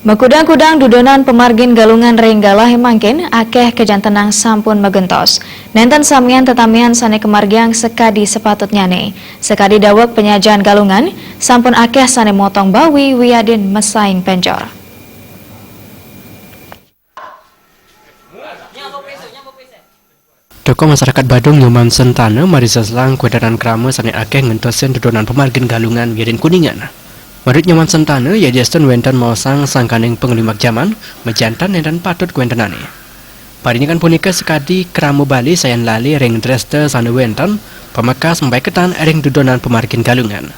Makudang-kudang dudonan pemargin galungan renggalah mangkin akeh kejantenang sampun megentos. Nenten samian tetamian sane kemargiang sekadi sepatutnya ne. Sekadi dawek penyajian galungan sampun akeh sane motong bawi wiadin mesaing penjor. Tokoh masyarakat Badung Nyoman Sentana Marisa Selang kuedaran krama sane akeh ngentosen dudonan pemargin galungan wiadin kuningan. Menurut Nyoman Sentana, ya Justin wenten mausang sangkaning penglimak zaman, mejantan dan patut kuentenane. Parinyakan punika sekadi keramu Bali sayan lali ring dreste sane wenten, pemekas membaiketan ring dudonan pemargin galungan.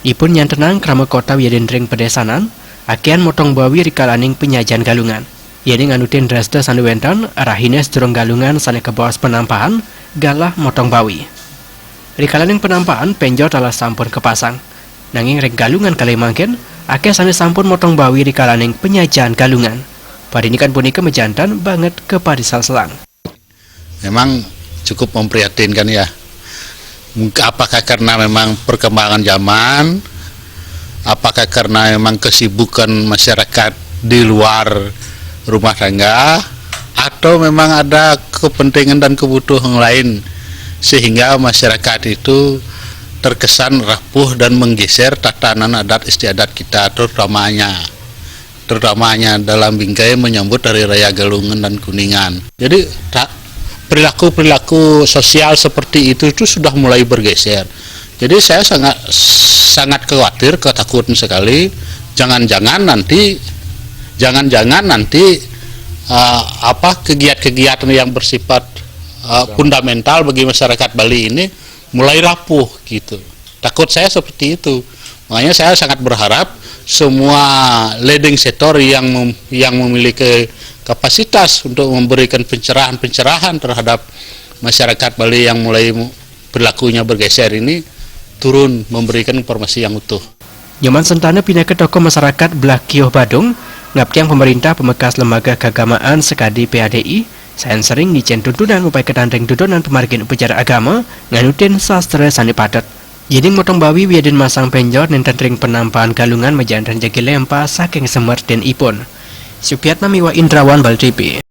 Ipun yang tenang keramu kota wiadin ring pedesanan, akean motong bawi rikalaning penyajian galungan. Yani nganutin dreste sane wenten, arahines durung galungan sane kebos penampahan, galah motong bawi. Rikalaning penampahan penjor telah sampun kepasang. Nanging ring galungan kali mangken, akeh sane sampun motong bawi di kalaning penyajian galungan. Padinikan punika mejantan banget ke Parisal Selang. Memang cukup memprihatinkan ya. Apakah karena memang perkembangan zaman, apakah karena memang kesibukan masyarakat di luar rumah tangga, atau memang ada kepentingan dan kebutuhan lain sehingga masyarakat itu terkesan rapuh dan menggeser tatanan adat istiadat kita, terutamanya dalam bingkai menyambut Hari Raya Galungan dan Kuningan. Jadi perilaku sosial seperti itu sudah mulai bergeser. Jadi saya sangat khawatir, ketakutan sekali, jangan-jangan nanti kegiatan-kegiatan yang bersifat fundamental bagi masyarakat Bali ini mulai rapuh gitu. Takut saya seperti itu. Makanya saya sangat berharap semua leading sektor yang memiliki kapasitas untuk memberikan pencerahan terhadap masyarakat Bali yang mulai perilakunya bergeser ini turun memberikan informasi yang utuh. Nyoman Sentana pindah ke tokoh masyarakat Blakio Badung, ngaptiang pemerintah pemekas lembaga keagamaan sekadi PADI sayan sering ngicen tuntunan upaya kedandring dudonan pemargin upacara agama nganutin sastra sani padat. Yeding motong bawi wiadin masang penjor nenten ring penampahan galungan mejantan jagi lempa saking semer den ipun. Supiatna miwa Indrawan Bal TV.